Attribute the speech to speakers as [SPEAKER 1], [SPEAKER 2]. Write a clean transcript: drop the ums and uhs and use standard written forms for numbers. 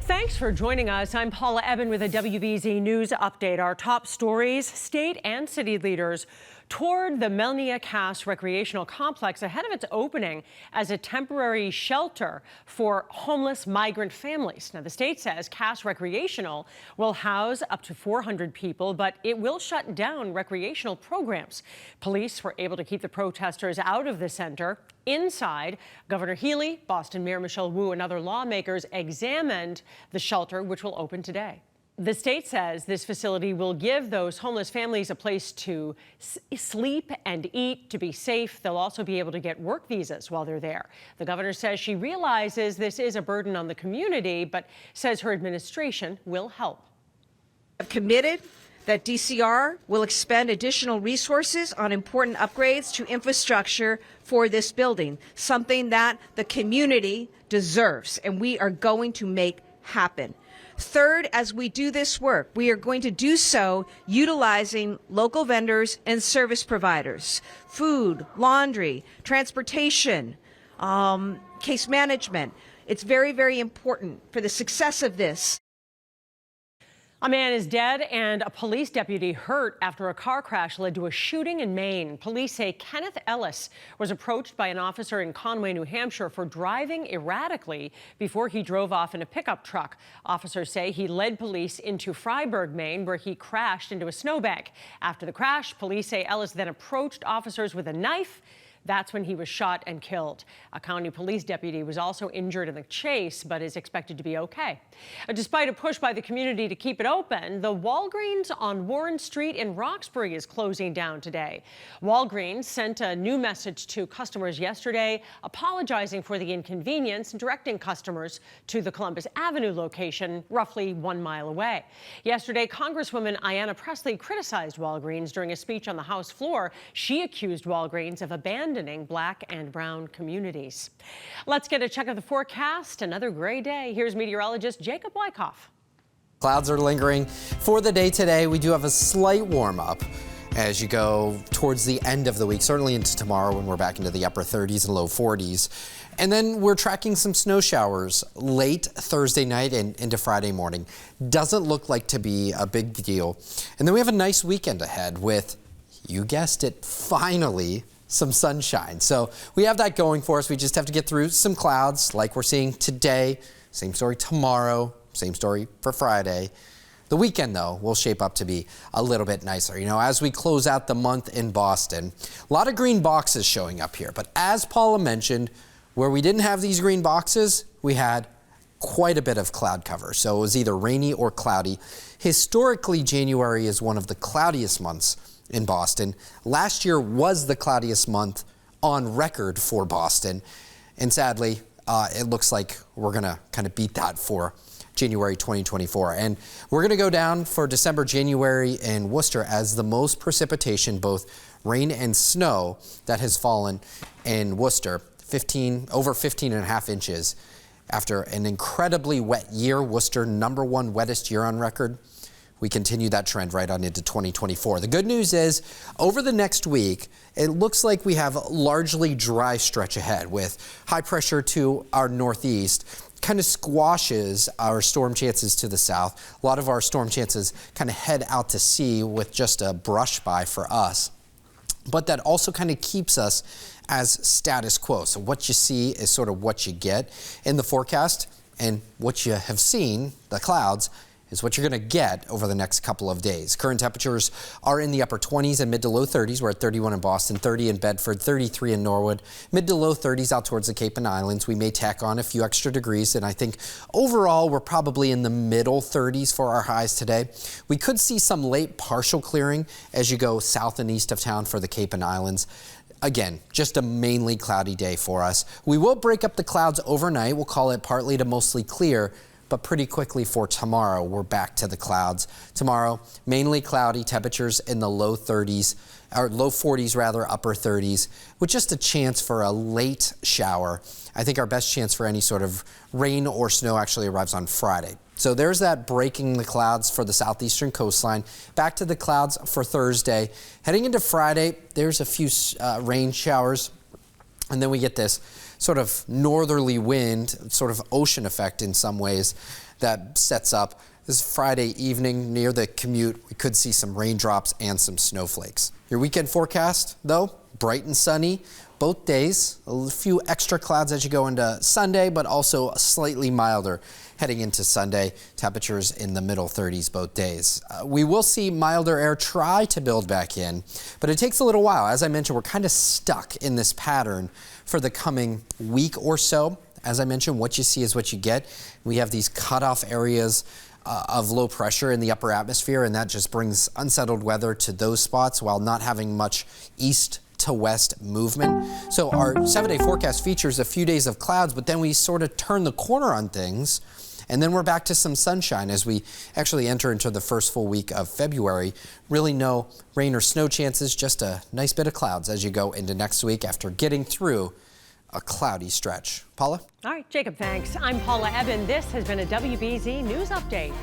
[SPEAKER 1] Thanks for joining us. I'm Paula Ebben with a WBZ News update. Our top stories: state and city leaders toured the Melia Recreational Complex ahead of its opening as a temporary shelter for homeless migrant families. Now, the state says Cass Recreational will house up to 400 people, but it will shut down recreational programs. Police were able to keep the protesters out of the center. Inside, Governor Healy, Boston Mayor Michelle Wu, and other lawmakers examined the shelter, which will open today. The state says this facility will give those homeless families a place to sleep and eat, to be safe. They'll also be able to get work visas while they're there. The governor says she realizes this is a burden on the community, but says her administration will help.
[SPEAKER 2] I've committed that DCR will expend additional resources on important upgrades to infrastructure for this building, something that the community deserves, and we are going to make happen. Third, as we do this work, we are going to do so utilizing local vendors and service providers, food, laundry, transportation, case management. It's very, very important for the success of this.
[SPEAKER 1] A man is dead and a police deputy hurt after a car crash led to a shooting in Maine. Police say Kenneth Ellis was approached by an officer in Conway, New Hampshire for driving erratically before he drove off in a pickup truck. Officers say he led police into Fryeburg, Maine, where he crashed into a snowbank. After the crash, police say Ellis then approached officers with a knife. That's when he was shot and killed. A county police deputy was also injured in the chase, but is expected to be okay. Despite a push by the community to keep it open, the Walgreens on Warren Street in Roxbury is closing down today. Walgreens sent a new message to customers yesterday, apologizing for the inconvenience and directing customers to the Columbus Avenue location, roughly 1 mile away. Yesterday, Congresswoman Ayanna Pressley criticized Walgreens during a speech on the House floor. She accused Walgreens of abandoning Black and brown communities. Let's get a check of the forecast. Another gray day. Here's meteorologist Jacob Wycoff.
[SPEAKER 3] Clouds are lingering for the day today. We do have a slight warm up as you go towards the end of the week, certainly into tomorrow when we're back into the upper 30s and low 40s. And then we're tracking some snow showers late Thursday night and into Friday morning. Doesn't look like to be a big deal. And then we have a nice weekend ahead with, you guessed it, finally some sunshine. So we have that going for us. We just have to get through some clouds like we're seeing today. Same story tomorrow, same story for Friday. The weekend, though, will shape up to be a little bit nicer. You know, as we close out the month in Boston, a lot of green boxes showing up here. But as Paula mentioned, where we didn't have these green boxes, we had quite a bit of cloud cover. So it was either rainy or cloudy. Historically, January is one of the cloudiest months in Boston. Last year was the cloudiest month on record for Boston. And sadly, it looks like we're going to kind of beat that for January 2024. And we're going to go down for December, January in Worcester as the most precipitation, both rain and snow, that has fallen in Worcester, over 15.5 inches. After an incredibly wet year, Worcester, #1 wettest year on record. We continue that trend right on into 2024. The good news is, over the next week, it looks like we have a largely dry stretch ahead with high pressure to our northeast. Kind of squashes our storm chances to the south. A lot of our storm chances kind of head out to sea with just a brush by for us. But that also kind of keeps us as status quo. So what you see is sort of what you get in the forecast, and what you have seen, the clouds, is what you're going to get over the next couple of days. Current temperatures are in the upper 20s and mid to low 30s. We're at 31 in Boston, 30 in Bedford, 33 in Norwood, mid to low 30s out towards the Cape and Islands. We may tack on a few extra degrees, and I think overall we're probably in the middle 30s for our highs today. We could see some late partial clearing as you go south and east of town for the Cape and Islands. Again, just a mainly cloudy day for us. We will break up the clouds overnight. We'll call it partly to mostly clear. But pretty quickly for tomorrow, we're back to the clouds. Tomorrow, mainly cloudy, temperatures in the low 30s, or low 40s rather, upper 30s, with just a chance for a late shower. I think our best chance for any sort of rain or snow actually arrives on Friday. So there's that breaking the clouds for the southeastern coastline. Back to the clouds for Thursday. Heading into Friday, there's a few rain showers. And then we get this sort of northerly wind, sort of ocean effect in some ways that sets up. This Friday evening near the commute, we could see some raindrops and some snowflakes. Your weekend forecast, though, bright and sunny both days. A few extra clouds as you go into Sunday, but also slightly milder heading into Sunday. Temperatures in the middle 30s both days. We will see milder air try to build back in, but it takes a little while. As I mentioned, we're kind of stuck in this pattern for the coming week or so. As I mentioned, what you see is what you get. We have these cutoff areas of low pressure in the upper atmosphere, and that just brings unsettled weather to those spots while not having much east to west movement. So our 7-day forecast features a few days of clouds, but then we sort of turn the corner on things, and then we're back to some sunshine as we actually enter into the first full week of February. Really no rain or snow chances, just a nice bit of clouds as you go into next week after getting through a cloudy stretch. Paula?
[SPEAKER 1] All right, Jacob, thanks. I'm Paula Ebben. This has been a WBZ News Update.